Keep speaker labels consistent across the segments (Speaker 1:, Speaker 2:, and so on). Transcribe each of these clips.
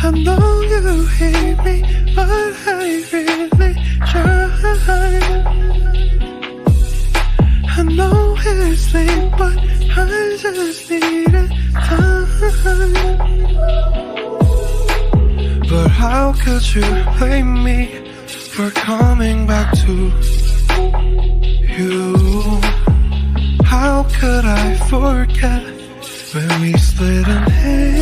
Speaker 1: I know you hate me, but I really try. I know it's late, but I just needed time. But how could you blame me for coming back to you? How could I forget when we split an angel?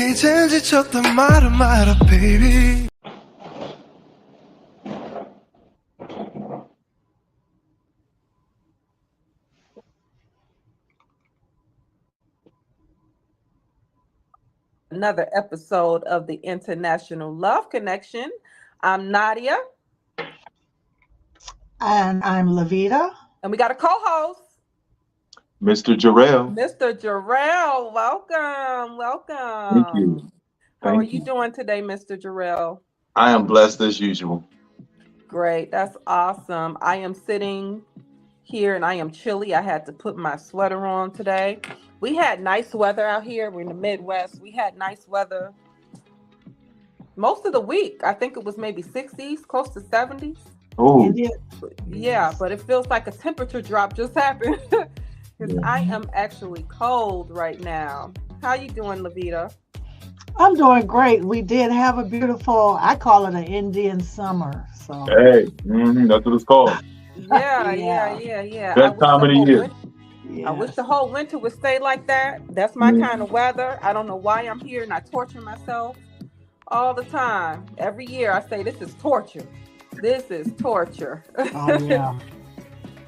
Speaker 1: 이젠 지쳤단 말은 말아, baby.
Speaker 2: Another episode of the International Luv Connection. I'm Nadia.
Speaker 3: And I'm Lavita.
Speaker 2: And we got a co-host.
Speaker 4: Mr. Jarrell.
Speaker 2: Mr. Jarrell, welcome.
Speaker 4: Thank you.
Speaker 2: How are you doing today, Mr. Jarrell?
Speaker 4: I am blessed as usual.
Speaker 2: Great. That's awesome. I am sitting here and I am chilly. I had to put my sweater on today. We had nice weather out here. We're in the Midwest. We had nice weather most of the week. I think it was maybe 60s, close to 70s.
Speaker 4: Oh,
Speaker 2: Yeah, but it feels like a temperature drop just happened. Because I am actually cold right now. How you doing, Lavita?
Speaker 3: I'm doing great. We did have a beautiful, I call it an Indian summer. So
Speaker 4: hey, that's what it's called.
Speaker 2: Yeah.
Speaker 4: Best time of the year.
Speaker 2: I wish the whole winter would stay like that. That's my kind of weather. I don't know why I'm here and I torture myself all the time. Every year I say, this is torture. This is torture.
Speaker 3: Oh, yeah.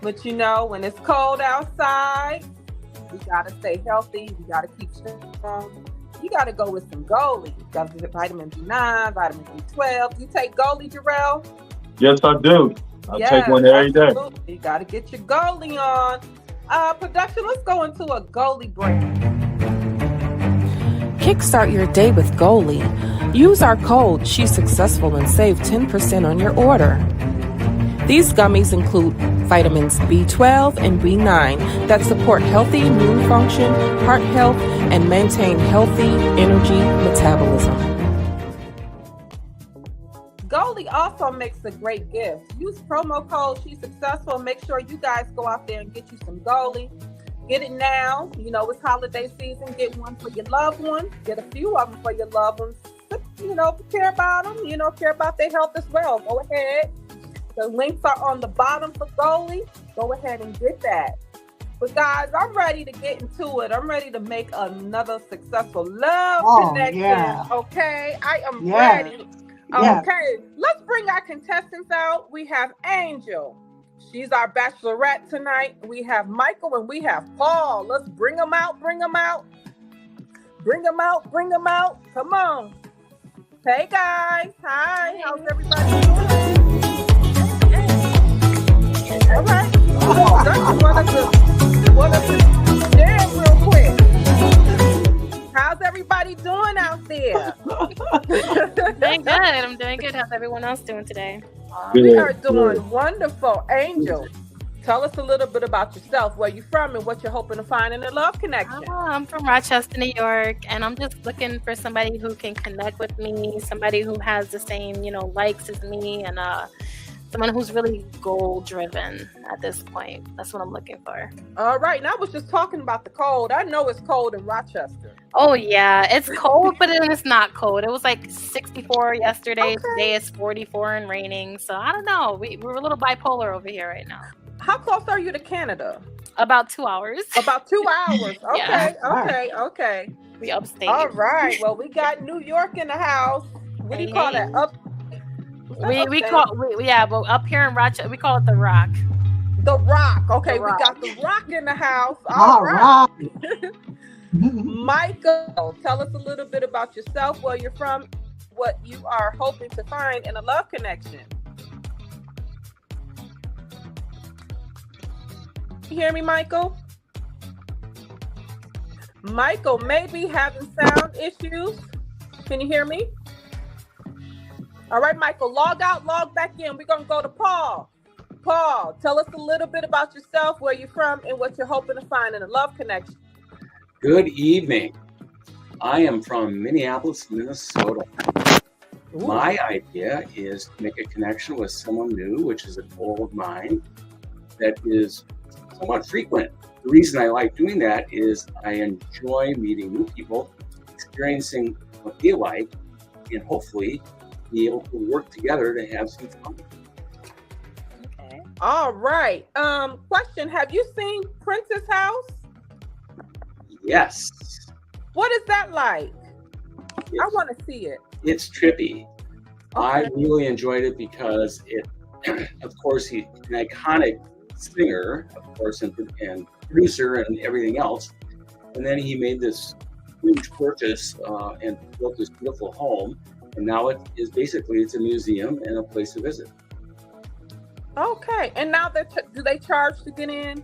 Speaker 2: But you know, when it's cold outside, we gotta stay healthy. We gotta keep strong. You gotta go with some Goli. You gotta get vitamin B9, vitamin B12. You take Goli, Jarrell?
Speaker 4: Yes, I do. I take one every day.
Speaker 2: You gotta get your Goli on. Production, let's go into a Goli break.
Speaker 5: Kickstart your day with Goli. Use our code shessuccessful and save 10% on your order. These gummies include vitamins B12 and B9 that support healthy immune function, heart health, and maintain healthy energy metabolism.
Speaker 2: Goli also makes a great gift. Use promo code shessuccessful. Make sure you guys go out there and get you some Goli. Get it now. You know, it's holiday season. Get one for your loved ones. Get a few of them for your loved ones. You know, care about them. You know, care about their health as well. Go ahead. The links are on the bottom for Goli. Go ahead and get that. But guys, I'm ready to get into it. I'm ready to make another successful Luv Connection.
Speaker 3: Yeah.
Speaker 2: Okay, I am ready. Okay, let's bring our contestants out. We have Angel. She's our bachelorette tonight. We have Michael and we have Paul. Let's bring them out. Bring them out. Come on. Hey guys. Hi. How's everybody doing? All right. One of the share real quick. How's everybody doing out there?
Speaker 6: Doing good. I'm doing good. How's everyone else doing today?
Speaker 2: We are doing wonderful. Angel, tell us a little bit about yourself, where you're from, and what you're hoping to find in the Luv Connection.
Speaker 6: I'm from Rochester, New York, and I'm just looking for somebody who can connect with me, somebody who has the same, likes as me, and someone who's really goal driven at this point. That's what I'm looking for.
Speaker 2: All right. And I was just talking about the cold. I know it's cold in Rochester.
Speaker 6: Oh, yeah. It's cold, but it's not cold. It was like 64 yesterday. Okay. Today it's 44 and raining. So I don't know. We're a little bipolar over here right now.
Speaker 2: How close are you to Canada?
Speaker 6: About 2 hours.
Speaker 2: About 2 hours. Okay.
Speaker 6: Yeah.
Speaker 2: Okay.
Speaker 6: We upstate.
Speaker 2: All right. Well, we got New York in the house. What do you call that?
Speaker 6: But up here in Rochester, we call it the Rock.
Speaker 2: The Rock. Okay,
Speaker 6: The Rock.
Speaker 2: We got the Rock in the house.
Speaker 3: All right.
Speaker 2: Michael, tell us a little bit about yourself, where you're from, what you are hoping to find in a love connection. You hear me, Michael? Michael may be having sound issues. Can you hear me? All right, Michael, log out, log back in. We're going to go to Paul. Paul, tell us a little bit about yourself, where you're from, and what you're hoping to find in a love connection.
Speaker 7: Good evening. I am from Minneapolis, Minnesota.
Speaker 2: Ooh.
Speaker 7: My idea is to make a connection with someone new, which is a goal of mine that is somewhat frequent. The reason I like doing that is I enjoy meeting new people, experiencing what they like, and hopefully be able to work together to have some fun.
Speaker 2: Okay. All right. Question: have you seen Prince's house?
Speaker 7: Yes.
Speaker 2: What is that like? I want to see it.
Speaker 7: It's trippy.
Speaker 2: Okay.
Speaker 7: I really enjoyed it because it, of course, he's an iconic singer, of course, and producer and everything else. And then he made this huge purchase and built this beautiful home. And now it is basically, it's a museum and a place to visit.
Speaker 2: Okay. And now do they charge to get in?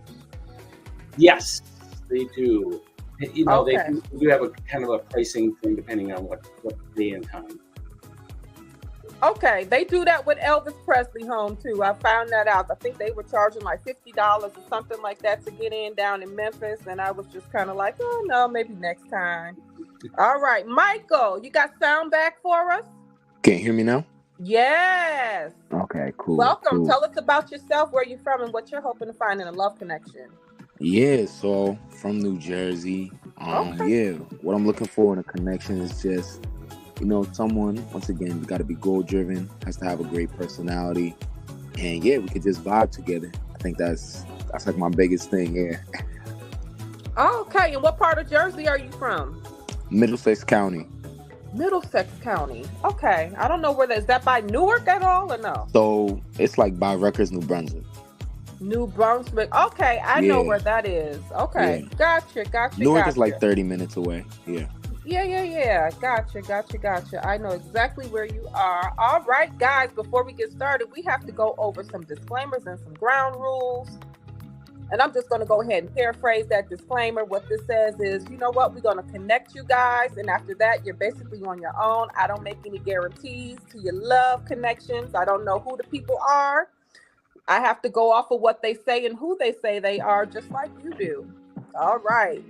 Speaker 7: Yes, they do. You know,
Speaker 2: Okay.
Speaker 7: they do have a kind of a pricing thing depending on what day and time.
Speaker 2: Okay, they do that with Elvis Presley home too. I found that out. I think they were charging like $50 or something like that to get in down in Memphis, and I was just kind of like, oh no, maybe next time. All right, Michael, you got sound back for us?
Speaker 8: Can you hear me now?
Speaker 2: Yes.
Speaker 8: Okay, cool.
Speaker 2: Welcome.
Speaker 8: Cool.
Speaker 2: Tell us about yourself, where you're from, and what you're hoping to find in a love connection.
Speaker 8: Yeah, so from New Jersey.
Speaker 2: Okay.
Speaker 8: Yeah, what I'm looking for in a connection is just, someone, once again, got to be goal driven, has to have a great personality, and yeah, we could just vibe together. I think that's like my biggest thing. Yeah.
Speaker 2: Okay, and what part of Jersey are you from?
Speaker 8: Middlesex County.
Speaker 2: Middlesex County. Okay, I don't know where that is. That by Newark at all or no?
Speaker 8: So it's like by Rutgers, New Brunswick.
Speaker 2: New Brunswick. Okay, I know
Speaker 8: Yeah.
Speaker 2: where that is. Okay,
Speaker 8: Yeah.
Speaker 2: Gotcha.
Speaker 8: Newark is like 30 minutes away. Yeah.
Speaker 2: Yeah. Gotcha. I know exactly where you are. All right, guys, before we get started, we have to go over some disclaimers and some ground rules. And I'm just going to go ahead and paraphrase that disclaimer. What this says is, you know what? We're going to connect you guys. And after that, you're basically on your own. I don't make any guarantees to your love connections. I don't know who the people are. I have to go off of what they say and who they say they are, just like you do. All right.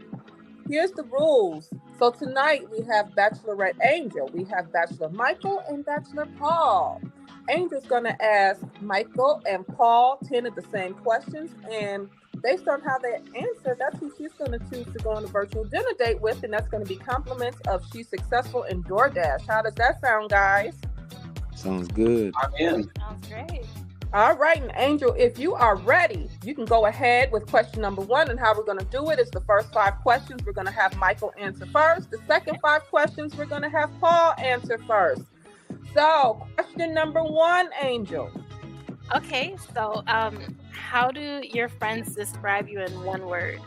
Speaker 2: Here's the rules. So tonight we have Bachelorette Angel, we have Bachelor Michael, and Bachelor Paul. Angel's going to ask Michael and Paul 10 of the same questions, and based on how they answer, that's who she's going to choose to go on a virtual dinner date with, and that's going to be compliments of She's Successful and DoorDash. How does that sound, guys?
Speaker 8: Sounds good.
Speaker 7: I'm in.
Speaker 6: Sounds great.
Speaker 2: All right, and Angel, if you are ready, you can go ahead with question number 1. And how we're going to do it is the first 5 questions, we're going to have Michael answer first. The second 5 questions, we're going to have Paul answer first. So, question number 1, Angel.
Speaker 6: Okay, so how do your friends describe you in one word?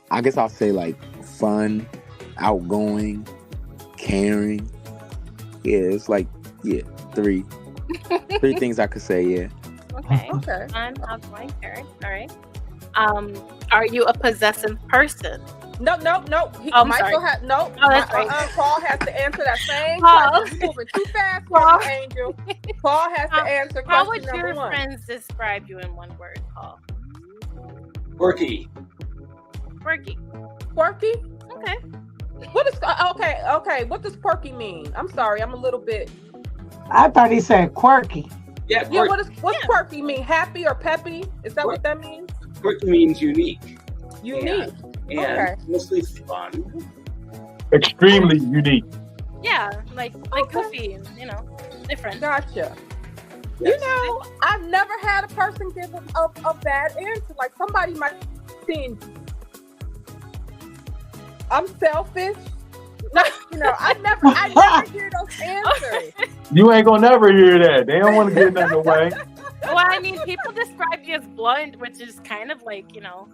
Speaker 8: I guess I'll say like fun, outgoing, caring. Yeah, it's like, 3 things I could say, yeah.
Speaker 2: Okay.
Speaker 6: Fun, outgoing, caring. All right. Are you a possessive person?
Speaker 2: No.
Speaker 6: I'm
Speaker 2: Michael
Speaker 6: sorry.
Speaker 2: has no.
Speaker 6: Oh, that's right.
Speaker 2: Paul has to answer that same
Speaker 6: Paul.
Speaker 2: question. You're moving too fast,
Speaker 6: Paul.
Speaker 2: Angel. Paul has to answer
Speaker 6: How
Speaker 2: question
Speaker 6: would
Speaker 2: number
Speaker 6: your
Speaker 2: 1.
Speaker 6: friends describe you in one word, Paul?
Speaker 7: Quirky.
Speaker 6: Quirky.
Speaker 2: Quirky?
Speaker 6: Okay.
Speaker 2: What is okay? What does quirky mean? I'm sorry, I'm a little bit.
Speaker 3: I thought he said quirky.
Speaker 7: Yeah,
Speaker 2: Yeah,
Speaker 7: quirky.
Speaker 2: what's quirky mean? Happy or peppy? Is that what that means?
Speaker 7: Quirky means unique.
Speaker 2: Unique.
Speaker 7: And
Speaker 2: Okay.
Speaker 7: mostly fun.
Speaker 4: Extremely unique.
Speaker 6: Yeah, like goofy, and, different.
Speaker 2: Gotcha.
Speaker 7: Yes.
Speaker 2: You know, I've never had a person give a bad answer. Like somebody might think I'm selfish. I never hear those answers.
Speaker 4: You ain't gonna never hear that. They don't want to get nothing away.
Speaker 6: Well, I mean, people describe you as blunt, which is kind of like, a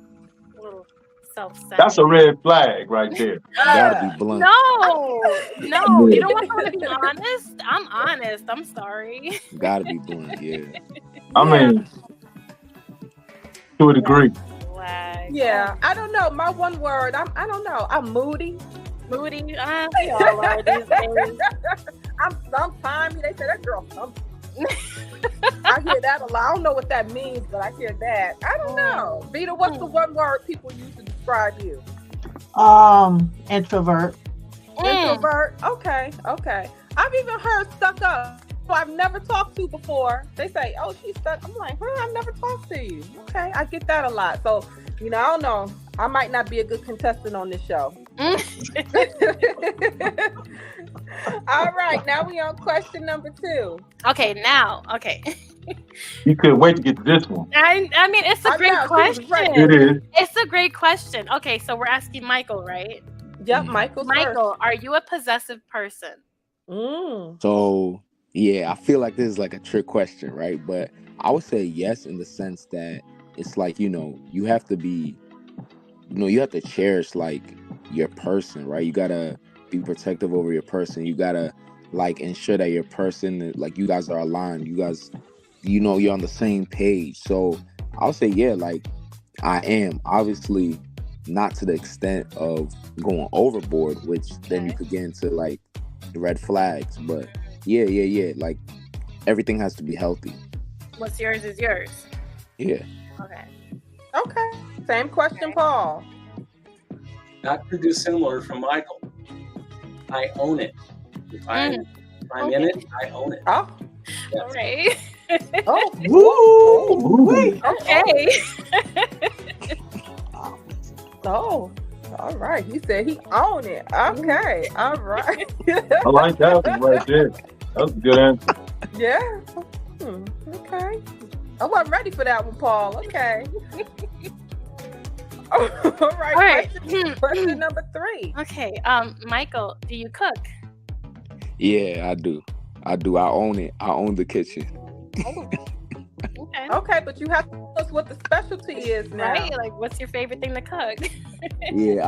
Speaker 6: little self-centered.
Speaker 4: That's a red flag right there.
Speaker 8: Gotta be blunt.
Speaker 6: No, you don't want someone to be honest? I'm honest. I'm sorry.
Speaker 8: Gotta be blunt, yeah.
Speaker 4: I mean, to a degree.
Speaker 2: Yeah, I don't know. My one word, I don't know. I'm moody.
Speaker 6: Moody? We all are these days.
Speaker 2: I'm sometime. They say that girl something. I hear that a lot. I don't know what that means, but I hear that. I don't know. Vita, what's the one word people use to describe you?
Speaker 3: Introvert.
Speaker 2: Introvert. Okay. I've even heard stuck up. Who I've never talked to before. They say, "Oh, she's stuck." I'm like, I've never talked to you." Okay, I get that a lot. So, I don't know. I might not be a good contestant on this show. All right, now we on question number 2.
Speaker 6: Okay.
Speaker 4: You couldn't wait to get to this one.
Speaker 6: I mean, it's a great question.
Speaker 4: It is.
Speaker 6: It's a great question. Okay, so we're asking Michael, right?
Speaker 2: Yep, Michael,
Speaker 6: are you a possessive person?
Speaker 8: So, yeah, I feel like this is like a trick question, right? But I would say yes in the sense that it's like, you have to be, you have to cherish like your person, right? You gotta be protective over your person. You gotta like ensure that your person, like you guys are aligned. You guys, you're on the same page. So I'll say, yeah, like I am. Obviously not to the extent of going overboard, which then you could get into like the red flags. But yeah. Like everything has to be healthy.
Speaker 6: What's yours is yours.
Speaker 8: Yeah.
Speaker 2: Okay. Same question, Paul.
Speaker 7: Not too dissimilar from Michael. I own it. If I'm in it, I own it.
Speaker 2: Oh.
Speaker 7: Yes.
Speaker 6: All right.
Speaker 2: Oh. Woo.
Speaker 6: Okay.
Speaker 2: Oh. All right. He said he owned it. Okay. All right.
Speaker 4: I like that one right there. That was a good answer.
Speaker 2: Yeah. Okay. I wasn't ready for that one, Paul. Okay. All right. Question number 3.
Speaker 6: Okay. Michael, do you cook?
Speaker 8: Yeah, I do. I own it. I own the kitchen.
Speaker 2: Okay, but you have to tell us what the specialty is now.
Speaker 6: Right? Like, what's your favorite thing to cook?
Speaker 8: Yeah.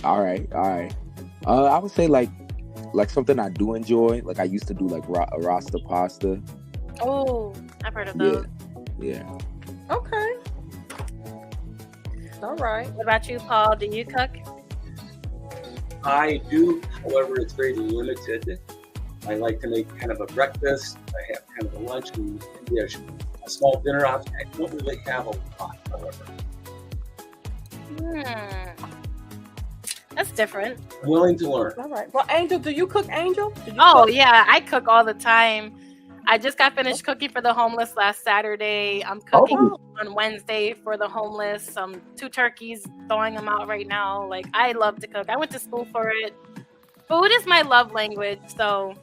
Speaker 8: All right. I would say like something I do enjoy. Like I used to do like rasta pasta.
Speaker 6: Oh, I've heard of those.
Speaker 8: Yeah.
Speaker 2: Okay. All right.
Speaker 6: What about you, Paul? Do you cook?
Speaker 7: I do, however, it's very limited. I like to make kind of a breakfast. I have kind of a lunch and maybe a small dinner option. I don't really have a lot, however.
Speaker 6: That's different.
Speaker 7: I'm willing to learn.
Speaker 2: All right. Well, Angel, do you cook, Angel?
Speaker 6: Yeah, I cook all the time. I just got finished cooking for the homeless last Saturday. I'm cooking on Wednesday for the homeless. 2 turkeys, throwing them out right now. Like, I love to cook. I went to school for it. Food is my love language, so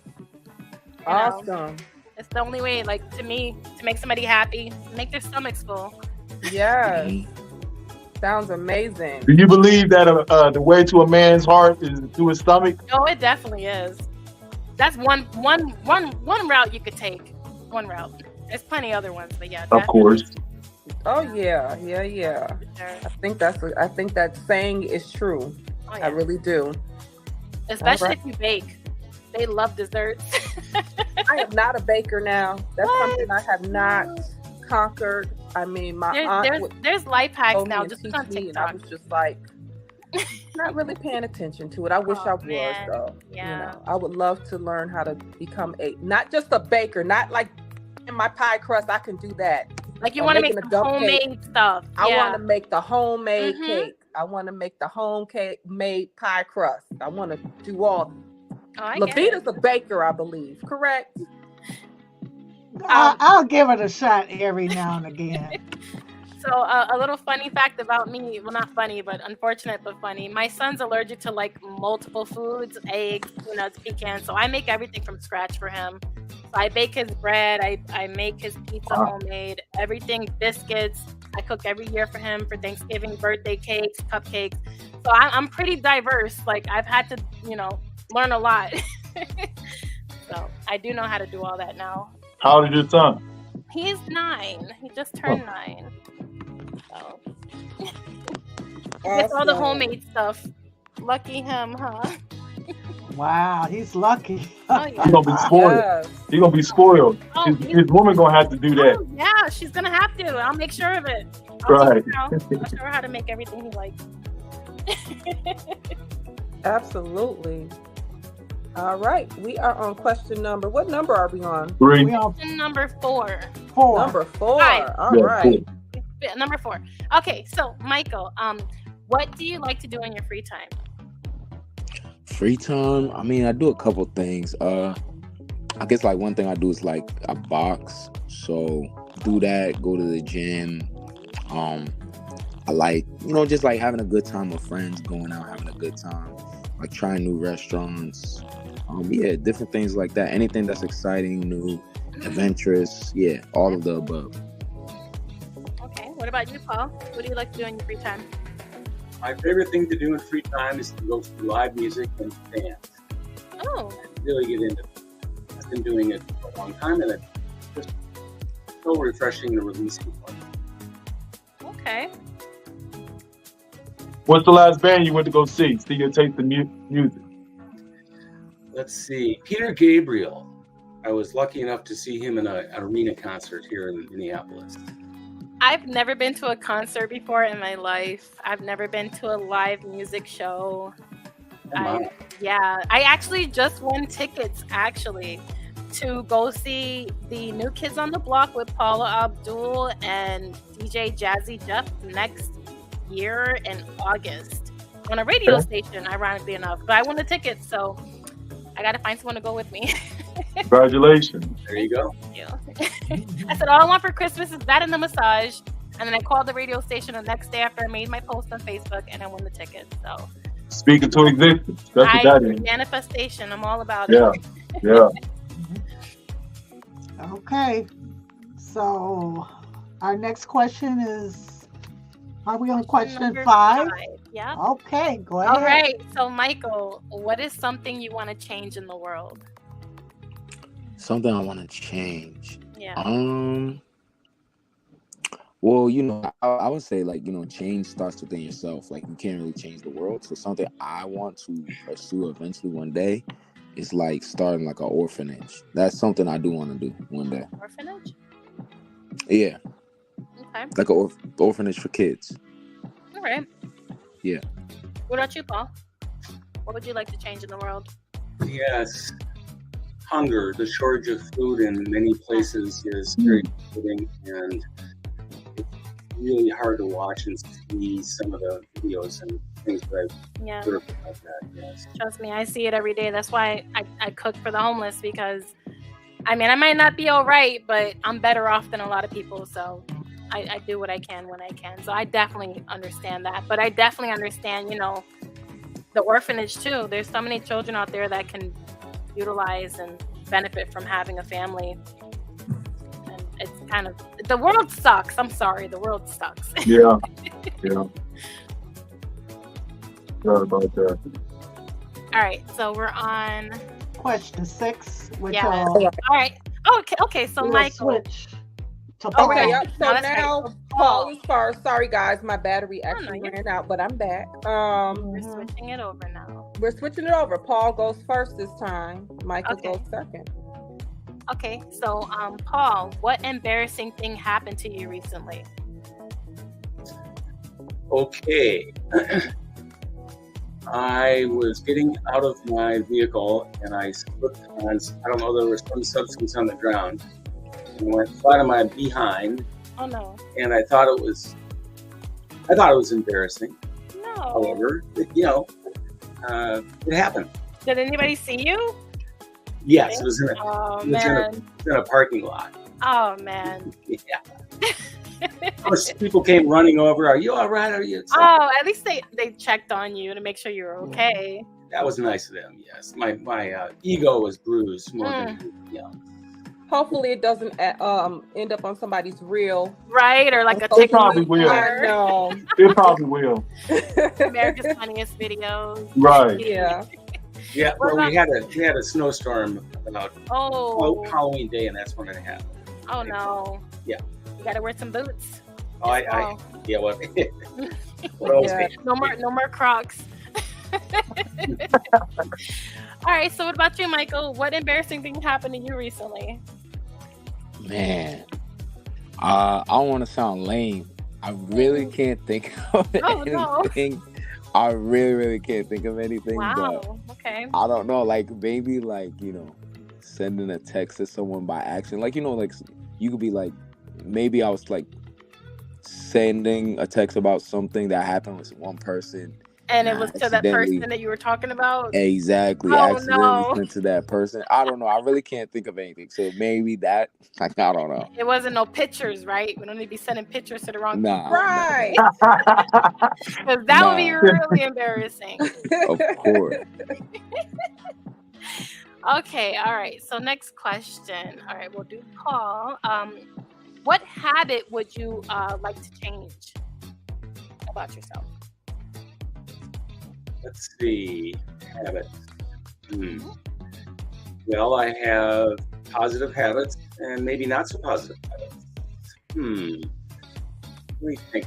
Speaker 2: awesome.
Speaker 6: It's the only way, like, to me, to make somebody happy, make their stomachs full.
Speaker 2: Yes. Sounds amazing.
Speaker 4: Do you believe that the way to a man's heart is through his stomach?
Speaker 6: Oh, it definitely is. That's one route you could take. One route. There's plenty other ones, but yeah.
Speaker 4: Of course.
Speaker 2: Oh yeah. I think that saying is true. Oh, yeah. I really do.
Speaker 6: Especially if you bake. They love desserts.
Speaker 2: I am not a baker now. That's something I have not conquered. I mean,
Speaker 6: there's life hacks now. Just on TikTok.
Speaker 2: I was just like, not really paying attention to it. I wish I was though.
Speaker 6: Yeah.
Speaker 2: I would love to learn how to become not just a baker, not like in my pie crust. I can do that.
Speaker 6: Like you want to make the homemade stuff.
Speaker 2: I want to make the homemade cake. I want to make the homemade pie crust. I want to do all. Lavita's a baker, I believe. Correct?
Speaker 3: I'll give it a shot every now and again.
Speaker 6: So a little funny fact about me, well, not funny, but unfortunate but funny. My son's allergic to like multiple foods, eggs, peanuts, pecans. So I make everything from scratch for him. So I bake his bread. I make his pizza homemade, everything, biscuits. I cook every year for him for Thanksgiving, birthday cakes, cupcakes. So I'm pretty diverse. Like I've had to, learn a lot. So I do know how to do all that now.
Speaker 4: How old is your son?
Speaker 6: He's 9. He just turned 9. So gets all the homemade stuff. Lucky him, huh?
Speaker 3: Wow, he's lucky.
Speaker 6: Oh, yeah.
Speaker 4: He's gonna be spoiled.
Speaker 2: Yes.
Speaker 4: He's gonna be spoiled. His woman gonna have to do that.
Speaker 6: Oh, yeah, she's gonna have to. I'll make sure of it.
Speaker 4: Right.
Speaker 6: I'll show her how to make everything he likes.
Speaker 2: Absolutely. All right, we are on question number. What number are we on?
Speaker 4: 3.
Speaker 3: We on
Speaker 6: Question number 4.
Speaker 3: 4.
Speaker 2: Number 4.
Speaker 6: Five.
Speaker 2: All
Speaker 4: Yeah,
Speaker 2: right.
Speaker 6: Number 4. Okay, so Michael, what do you like to do in your free time?
Speaker 8: Free time, I mean, I do a couple things. I guess like one thing I do is like I box, so do that. Go to the gym. I like just like having a good time with friends, going out having a good time, like trying new restaurants. Yeah, different things like that. Anything that's exciting, new, adventurous. Yeah, all of the above.
Speaker 6: Okay, what about you, Paul? What do you like to do in your free time?
Speaker 7: My favorite thing to do in free time is to go to live music and dance.
Speaker 6: Oh,
Speaker 7: Really get into it. I've been doing it for a long time, and it's just so refreshing to release people.
Speaker 6: okay.
Speaker 4: What's the last band you went to go see? See your taste in music.
Speaker 7: Let's see. Peter Gabriel. I was lucky enough to see him in an arena concert here in Minneapolis.
Speaker 6: I've never been to a concert before in my life. I've never been to a live music show. I actually just won tickets to go see the New Kids on the Block with Paula Abdul and DJ Jazzy Jeff next year in August on a radio station, ironically enough. But I won the tickets, so I got to find someone to go with me.
Speaker 4: Congratulations.
Speaker 7: There you go.
Speaker 6: Thank you. I said, all I want for Christmas is that and the massage. And then I called the radio station the next day after I made my post on Facebook, and I won the ticket. So
Speaker 4: Speaking to existence. That's what that is.
Speaker 6: Manifestation. I'm all about
Speaker 4: Yeah.
Speaker 6: it.
Speaker 4: Yeah.
Speaker 3: Okay. So our next question is, are we on question
Speaker 6: Number
Speaker 3: 5?
Speaker 6: Yeah.
Speaker 3: Okay, go ahead.
Speaker 6: All right. So, Michael, what is something you want to change in the world?
Speaker 8: Something I want to change.
Speaker 6: Yeah.
Speaker 8: Well, I would say like, change starts within yourself. Like you can't really change the world. So something I want to pursue eventually one day is like starting like an orphanage. That's something I do want to do one day.
Speaker 6: Orphanage?
Speaker 8: Yeah.
Speaker 6: Okay.
Speaker 8: Like an orphanage for kids.
Speaker 6: All right.
Speaker 8: Yeah.
Speaker 6: What about you, Paul? What would you like to change in the world?
Speaker 7: Yes. Hunger, the shortage of food in many places is very disturbing, and it's really hard to watch and see some of the videos and things that I've heard about that. Yes.
Speaker 6: Trust me, I see it every day. That's why I cook for the homeless, because I might not be all right, but I'm better off than a lot of people. So I do what I can when I can. So I definitely understand that. But I definitely understand, the orphanage too. There's so many children out there that can utilize and benefit from having a family. And it's kind of, the world sucks. I'm sorry, the world sucks.
Speaker 4: Yeah. Sorry about that.
Speaker 6: All right, so we're on
Speaker 3: Question 6. Which
Speaker 6: all right. Oh, okay. So
Speaker 3: we'll
Speaker 6: Michael.
Speaker 3: switch to Paul.
Speaker 2: Okay,
Speaker 6: No,
Speaker 2: so
Speaker 6: that's
Speaker 2: now
Speaker 6: right.
Speaker 2: Paul is first. Sorry guys, my battery actually
Speaker 6: you're
Speaker 2: ran out, but I'm back.
Speaker 6: We're switching it over now.
Speaker 2: We're switching it over. Paul goes first this time. Michael
Speaker 6: Okay.
Speaker 2: goes second.
Speaker 6: Okay, so Paul, what embarrassing thing happened to you recently?
Speaker 7: Okay. I was getting out of my vehicle and I slipped on, I don't know, there was some substance on the ground. And went flat on my behind,
Speaker 6: Oh no.
Speaker 7: and I thought it was embarrassing.
Speaker 6: No.
Speaker 7: However, it happened.
Speaker 6: Did anybody see you?
Speaker 7: Yes, it was in
Speaker 6: Oh
Speaker 7: it was
Speaker 6: man.
Speaker 7: in a parking lot.
Speaker 6: Oh man.
Speaker 7: Yeah. Of course, people came running over. Are you all right? Are you?
Speaker 6: Oh, at least they checked on you to make sure you were okay.
Speaker 7: That was nice of them. Yes, my ego was bruised more than
Speaker 2: Hopefully it doesn't end up on somebody's reel.
Speaker 6: Right, or like a
Speaker 4: It
Speaker 6: TikTok.
Speaker 4: probably will.
Speaker 2: I know.
Speaker 4: It probably will.
Speaker 6: America's Funniest Videos.
Speaker 4: Right.
Speaker 2: Yeah.
Speaker 7: Yeah,
Speaker 6: What
Speaker 7: well,
Speaker 6: about-
Speaker 7: we had a snowstorm about Halloween day, and that's when it happened.
Speaker 6: Oh no.
Speaker 7: Yeah.
Speaker 6: You gotta wear some boots.
Speaker 7: Oh, yeah, what? What else?
Speaker 2: Yeah.
Speaker 6: No more Crocs. All right. So, what about you, Michael? What embarrassing thing happened to you recently?
Speaker 8: Man, I don't want to sound lame. I really can't think of
Speaker 6: Oh, no.
Speaker 8: anything. I really can't think of anything. But
Speaker 6: Wow. Okay.
Speaker 8: I don't know. Like maybe like sending a text to someone by accident. Like like you could be like, maybe I was like sending a text about something that happened with one person.
Speaker 6: And it was to that
Speaker 8: accidentally-
Speaker 6: person that you were talking about.
Speaker 8: Exactly.
Speaker 6: Oh,
Speaker 8: Accidentally
Speaker 6: no.
Speaker 8: sent to that person. I don't know. I really can't think of anything. So maybe that. Like, I don't know.
Speaker 6: It wasn't no pictures, right? We don't need to be sending pictures to the wrong
Speaker 8: Nah.
Speaker 6: people.
Speaker 2: Right.
Speaker 6: Because that would be
Speaker 8: Nah.
Speaker 6: really embarrassing.
Speaker 8: Of course.
Speaker 6: Okay, all right. So next question. All right, we'll do Paul. What habit would you like to change about yourself?
Speaker 7: Let's see. Habits. Well, I have positive habits and maybe not so positive habits. Let me think.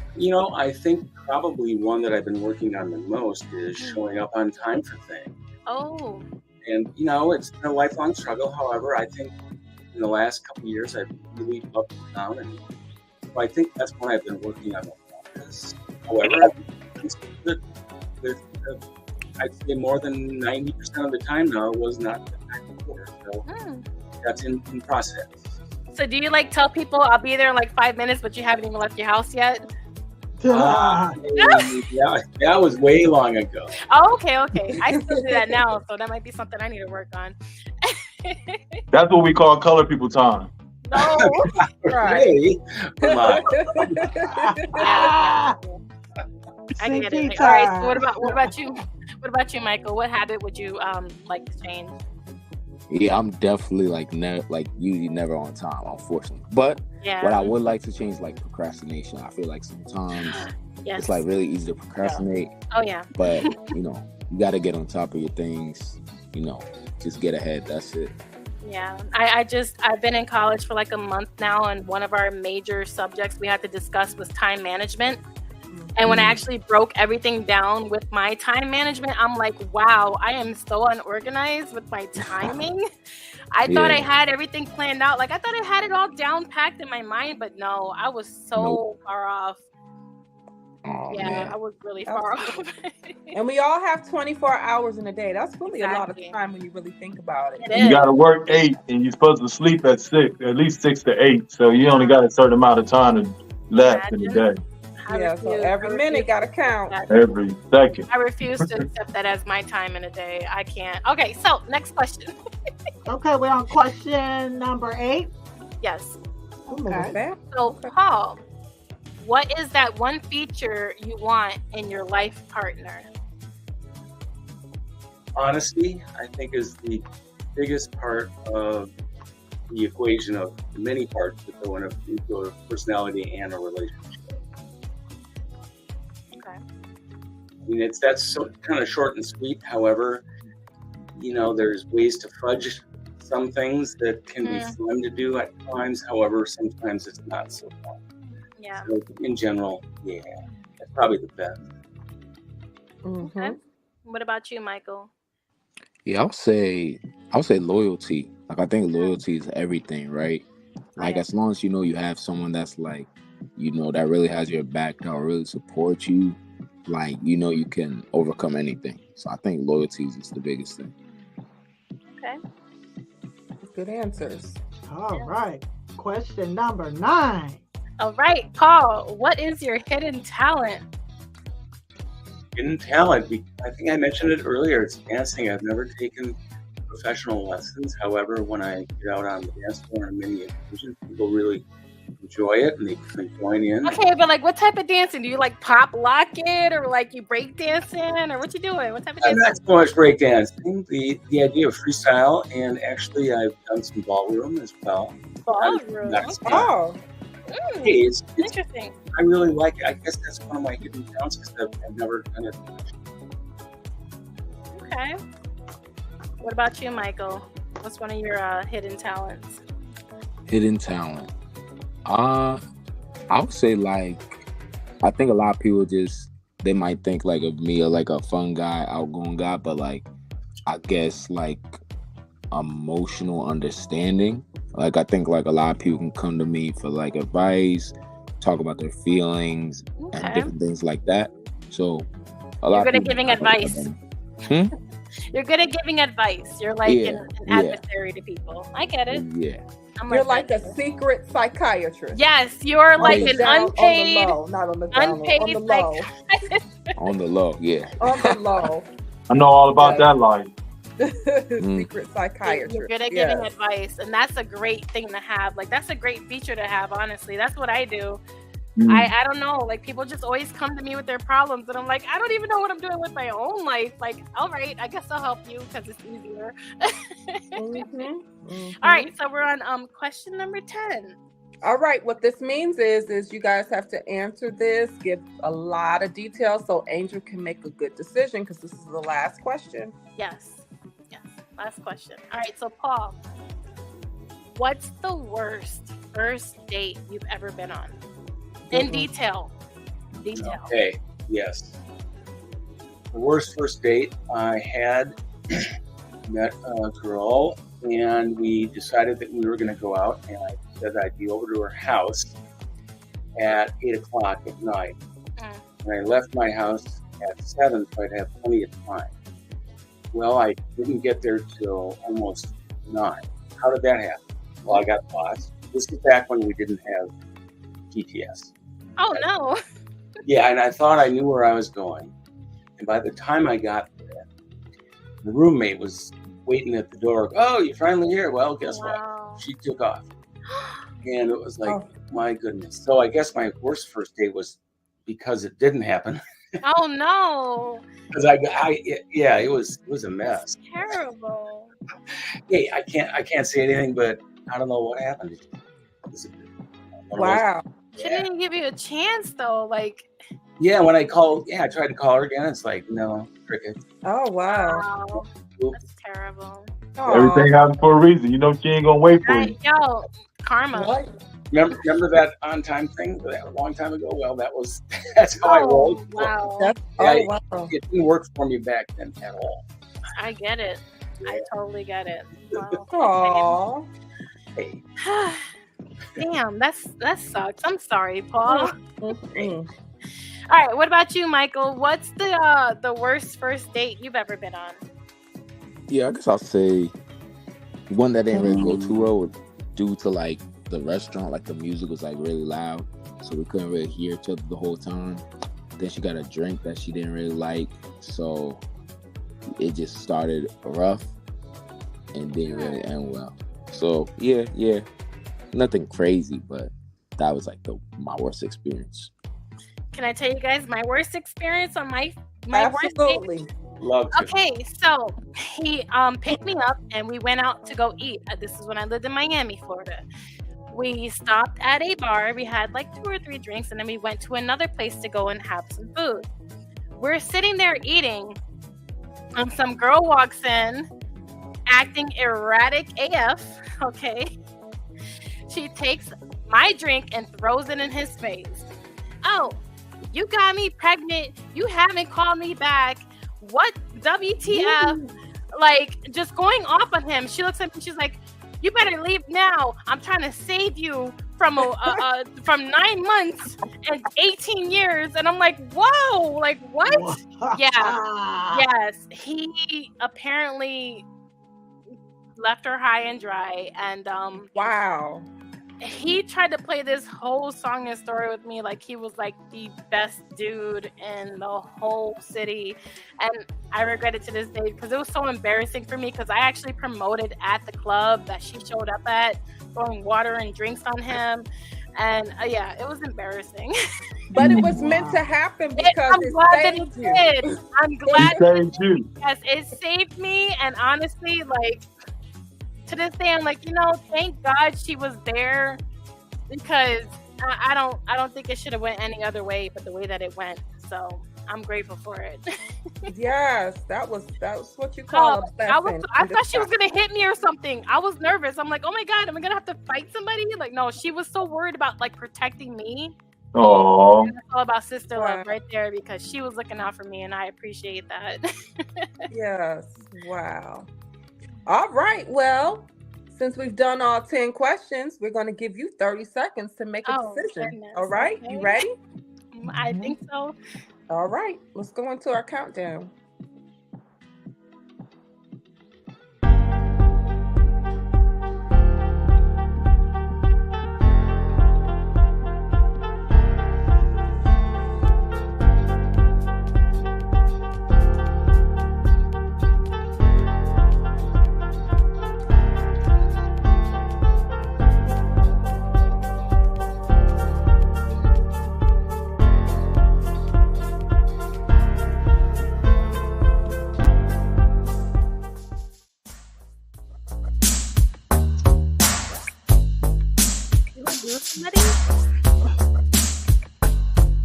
Speaker 7: I think probably one that I've been working on the most is showing up on time for things.
Speaker 6: Oh,
Speaker 7: And, it's been a lifelong struggle. However, I think in the last couple of years, I've really upped and down. And so I think that's one I've been working on the longest. However, I'd say more than 90% of the time now was not the time before. So that's in process.
Speaker 6: so do you like tell people I'll be there in like 5 minutes, but you haven't even left your house yet?
Speaker 7: Yeah, that was way long ago.
Speaker 6: Oh, okay. I still do that now, so that might be something I need to work on.
Speaker 4: That's what we call color people time.
Speaker 6: No.
Speaker 2: Right.
Speaker 7: Hey, come on.
Speaker 6: I get it.
Speaker 3: CT
Speaker 6: All right. So
Speaker 3: time.
Speaker 6: what about you? What about you, Michael? What habit would you like to change?
Speaker 8: Yeah, I'm definitely usually never on time, unfortunately. But
Speaker 6: Yeah.
Speaker 8: what I would like to change, like procrastination. I feel like sometimes
Speaker 6: Yes.
Speaker 8: it's like really easy to procrastinate,
Speaker 6: Oh yeah.
Speaker 8: but you got to get on top of your things. Just get ahead. That's it.
Speaker 6: Yeah. I've been in college for like a month now, and one of our major subjects we had to discuss was time management. And when I actually broke everything down with my time management, I'm like, wow, I am so unorganized with my timing. I thought I
Speaker 8: Yeah.
Speaker 6: had everything planned out. Like I thought I had it all down packed in my mind, but no, I was so
Speaker 8: Nope.
Speaker 6: far off.
Speaker 8: Oh
Speaker 6: Yeah,
Speaker 8: man.
Speaker 6: I was really far off.
Speaker 2: And we all have 24 hours in a day. That's really a lot of
Speaker 6: Exactly.
Speaker 2: time when you really think about it.
Speaker 6: It
Speaker 4: You
Speaker 6: is.
Speaker 4: got to work 8, and you're supposed to sleep at 6, at least 6 to 8. So you only got a certain amount of time left in the day.
Speaker 2: Yeah, so every minute got to count.
Speaker 4: Every second.
Speaker 6: I refuse to accept that as my time in a day. I can't. Okay, so next question.
Speaker 3: Okay, we're on question number 8.
Speaker 6: Yes.
Speaker 2: Okay.
Speaker 6: So, Paul, what is that one feature you want in your life partner?
Speaker 7: Honesty, I think, is the biggest part of the equation of the many parts that go into a personality and a relationship.
Speaker 6: Okay.
Speaker 7: I mean, that's so, kind of short and sweet. However, there's ways to fudge some things that can be fun to do at times. However, sometimes it's not so fun.
Speaker 6: Yeah.
Speaker 7: So in general, yeah, that's probably the best.
Speaker 6: Okay. What about you, Michael?
Speaker 8: Yeah, I'll say loyalty. Like I think loyalty is everything, right? Like as long as you have someone that's like, that really has your back, that will really support you, like you can overcome anything. So I think loyalty is just the biggest thing.
Speaker 6: Okay.
Speaker 2: Good answers.
Speaker 3: All right. Question number 9.
Speaker 6: All right, Paul, what is your hidden talent?
Speaker 7: Hidden talent, I think I mentioned it earlier, it's dancing. I've never taken professional lessons. However, when I get out on the dance floor on many occasions, people really enjoy it and they can join in.
Speaker 6: Okay, but like, what type of dancing? Do you like pop lock it, or like you break dancing, or what you doing? What type of dancing?
Speaker 7: Not so much breakdancing. The idea of freestyle, and actually I've done some ballroom as well.
Speaker 6: Ballroom.
Speaker 2: Oh,
Speaker 7: Hey, it's
Speaker 6: Interesting.
Speaker 7: I really like it. I guess that's one of my hidden talents because I've never done it.
Speaker 6: Okay. What about you, Michael? What's one of your hidden talents?
Speaker 8: Hidden talent. I would say like, I think a lot of people they might think like of me as like a fun guy, outgoing guy, but like, I guess like emotional understanding. Like I think like a lot of people can come to me for like advice, talk about their feelings and different things like that. So
Speaker 6: You're good at giving advice. You're good at giving advice. You're like an adversary to people. I get it.
Speaker 8: Yeah.
Speaker 2: You're like a secret psychiatrist.
Speaker 6: Yes, you're like an unpaid,
Speaker 2: on the low, not on the
Speaker 6: unpaid
Speaker 2: on the low.
Speaker 8: On the low, yeah.
Speaker 2: On the low.
Speaker 4: I know all about that life.
Speaker 2: Secret psychiatrist.
Speaker 6: You're good at giving advice, and that's a great thing to have. Like that's a great feature to have. Honestly, that's what I do. I don't know. Like people just always come to me with their problems, and I'm like, I don't even know what I'm doing with my own life. Like, all right, I guess I'll help you because it's easier. All right, so we're on question number 10.
Speaker 2: All right, what this means is you guys have to answer this, give a lot of details so Angel can make a good decision because this is the last question.
Speaker 6: Yes, last question. All right, so Paul, what's the worst first date you've ever been on? In detail.
Speaker 7: Okay, yes. The worst first date, I had met a girl and we decided that we were going to go out, and I said I'd be over to her house at 8 o'clock at night. And I left my house at 7 so I'd have plenty of time. Well, I didn't get there till almost 9. How did that happen? Well, I got lost. This is back when we didn't have GPS.
Speaker 6: Oh, no.
Speaker 7: Yeah, and I thought I knew where I was going. And by the time I got there, the roommate was waiting at the door. Oh, you're finally here. Well, guess what? She took off. And it was like, my goodness. So I guess my worst first date was because it didn't happen.
Speaker 6: Oh, no.
Speaker 7: Because it was a mess.
Speaker 6: That's terrible.
Speaker 7: Hey, I can't say anything, but I don't know what happened.
Speaker 2: Wow.
Speaker 6: She didn't even give you a chance, though. Like.
Speaker 7: Yeah, when I called, I tried to call her again. It's like, no, cricket.
Speaker 2: Oh, wow.
Speaker 6: That's terrible.
Speaker 4: Everything happens for a reason. You know she ain't gonna wait for you.
Speaker 6: Yo, karma.
Speaker 2: What?
Speaker 7: Remember that on time thing that a long time ago? Well, that's how I rolled.
Speaker 6: Wow.
Speaker 7: It didn't work for me back then at all.
Speaker 6: I get it. Yeah. I totally get it.
Speaker 2: Wow.
Speaker 7: Hey.
Speaker 6: Damn, that sucks. I'm sorry, Paul. All right, what about you, Michael? What's the worst first date you've ever been on?
Speaker 8: Yeah, I guess I'll say one that didn't really go too well was due to like the restaurant, like the music was like really loud, so we couldn't really hear each other the whole time. Then she got a drink that she didn't really like, so it just started rough and didn't really end well. So yeah, nothing crazy, but that was like my worst experience.
Speaker 6: Can I tell you guys my worst experience on my
Speaker 2: Absolutely.
Speaker 6: worst date?
Speaker 7: Love to.
Speaker 6: Okay, so he picked me up and we went out to go eat. This is when I lived in Miami, Florida. We stopped at a bar. We had like 2 or 3 drinks, and then we went to another place to go and have some food. We're sitting there eating, and some girl walks in, acting erratic AF. Okay, she takes my drink and throws it in his face. Oh, you got me pregnant. You haven't called me back. What? WTF? Like, just going off on him. She looks at me. She's like, you better leave now. I'm trying to save you from from 9 months and 18 years. And I'm like, whoa, like what? Yeah. Yes. He apparently left her high and dry. And
Speaker 2: wow.
Speaker 6: He tried to play this whole song and story with me like he was like the best dude in the whole city, and I regret it to this day because it was so embarrassing for me because I actually promoted at the club that she showed up at, throwing water and drinks on him, And yeah, it was embarrassing.
Speaker 2: But it was meant to happen because
Speaker 6: I'm glad that it did. I'm glad yes, it saved me. And honestly, like to this day, I'm like, thank God she was there, because I don't think it should have went any other way but the way that it went. So I'm grateful for it.
Speaker 2: Yes, that was what you call a blessing.
Speaker 6: I thought she was gonna hit me or something. I was nervous. I'm like, oh my God, am I gonna have to fight somebody? Like, no, she was so worried about like protecting me.
Speaker 4: Oh,
Speaker 6: it's all about sister love right there, because she was looking out for me, and I appreciate that.
Speaker 2: Yes. Wow. All right. Well, since we've done all 10 questions, we're going to give you 30 seconds to make a decision.
Speaker 6: Goodness.
Speaker 2: All right.
Speaker 6: Okay.
Speaker 2: You ready?
Speaker 6: I think so.
Speaker 2: All right. Let's go into our countdown.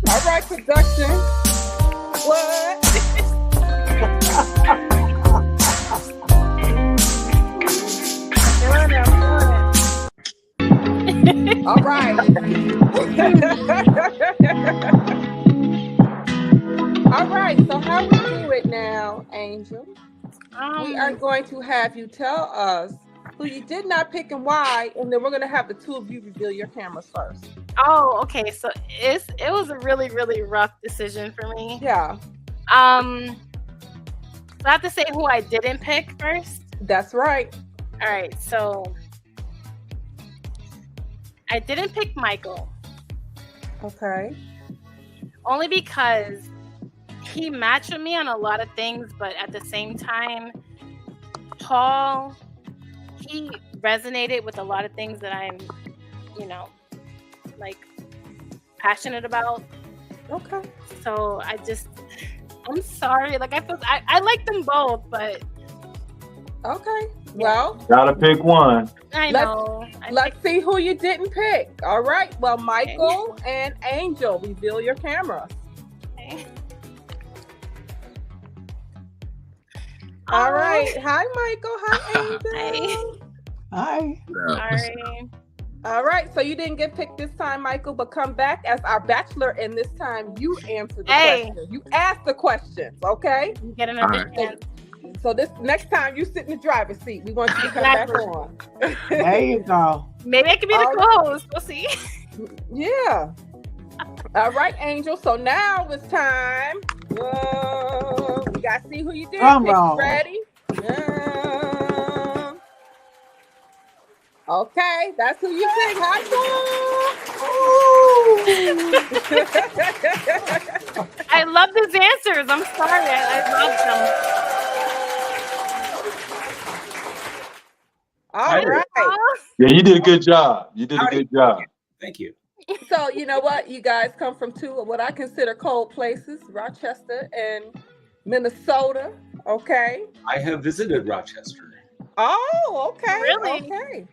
Speaker 2: All right, production. What? All right. All right. So how we do it now, Angel? We are going to have you tell us who you did not pick and why, and then we're going to have the two of you reveal your cameras first.
Speaker 6: Oh, okay. So it was a really, really rough decision for me.
Speaker 2: Yeah.
Speaker 6: So I have to say who I didn't pick first.
Speaker 2: That's right.
Speaker 6: All right. So I didn't pick Michael.
Speaker 2: Okay.
Speaker 6: Only because he matched with me on a lot of things, but at the same time, Paul, he resonated with a lot of things that I'm, like passionate about.
Speaker 2: Okay.
Speaker 6: So I'm sorry. Like I like them both, but
Speaker 2: okay. Well,
Speaker 4: gotta pick one.
Speaker 6: I know.
Speaker 2: Let's see who you didn't pick. All right. Well, Michael and Angel, reveal your camera.
Speaker 6: Okay.
Speaker 2: All right. Hi, Michael. Hi, Angel.
Speaker 3: Hi.
Speaker 6: Sorry.
Speaker 2: All right. So you didn't get picked this time, Michael, but come back as our bachelor, and this time you answer the question. You ask the questions, okay?
Speaker 6: You get another chance.
Speaker 2: So this next time you sit in the driver's seat. We want you to come back on.
Speaker 3: There you go.
Speaker 6: Maybe I can be the co-host. We'll see.
Speaker 2: Yeah. All right, Angel. So now it's time. Whoa. We got to see who you did. Ready? Yeah. Okay, that's who you pick. Hi,
Speaker 6: I love his answers. I'm sorry. I love them.
Speaker 2: All right.
Speaker 4: Yeah, you did a good job.
Speaker 7: Thank you.
Speaker 2: So, you know what? You guys come from two of what I consider cold places, Rochester and Minnesota. Okay.
Speaker 7: I have visited Rochester.
Speaker 2: Oh, okay.
Speaker 6: Really?
Speaker 2: Okay.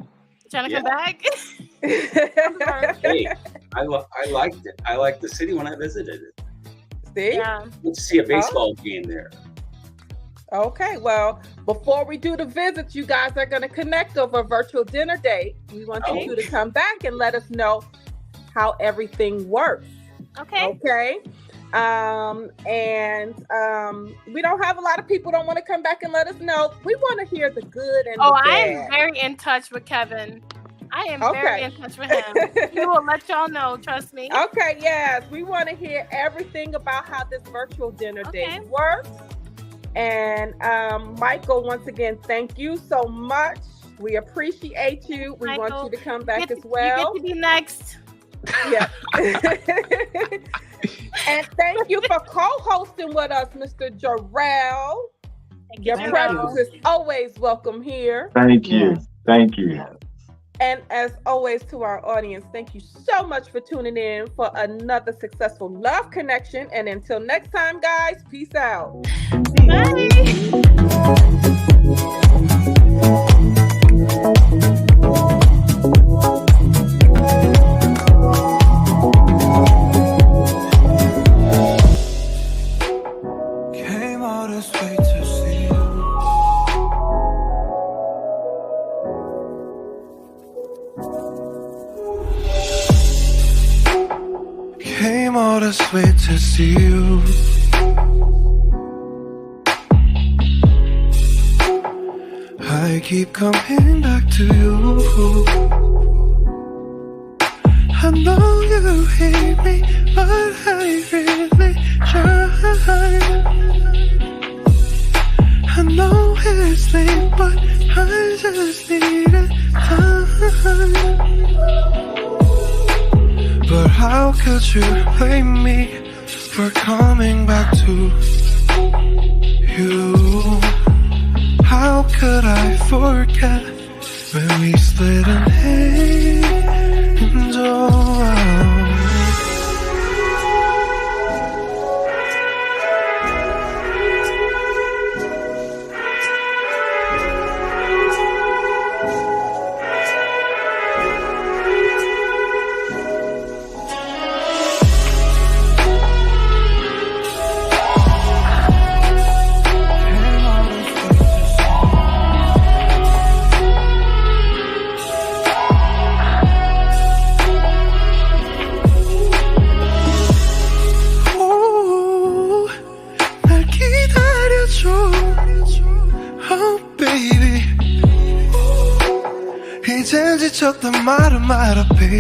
Speaker 6: Trying to come back?
Speaker 7: Hey, I liked it. I liked the city when I visited it.
Speaker 2: See?
Speaker 6: Yeah.
Speaker 7: Let's see a baseball game there.
Speaker 2: Okay, well, before we do the visits, you guys are going to connect over a virtual dinner date. We want you two to come back and let us know how everything works.
Speaker 6: Okay.
Speaker 2: Okay. We don't have a lot of people don't want to come back and let us know. We want to hear the good and the bad.
Speaker 6: I am very in touch with Kevin. I am very in touch with him. He will let y'all know, trust me.
Speaker 2: Okay, yes. We want to hear everything about how this virtual dinner date works. And Michael, once again, thank you so much. We appreciate you. We want you to come back as well.
Speaker 6: You get to be next.
Speaker 2: Yeah. And thank you for co-hosting with us, Mr. Jarrell. Your presence is always welcome here.
Speaker 4: Thank you. Thank you.
Speaker 2: And as always, to our audience, thank you so much for tuning in for another successful Luv Connection. And until next time, guys, peace out.
Speaker 6: Bye.
Speaker 1: Came all this way to see you. Came all this way to see you. I keep coming back to you. I know you hate me, but I really try. I know it's late, but I just needed time. But how could you blame me for coming back to you? How could I forget when we split an angel? 이젠 지쳤단 말은 말아, baby.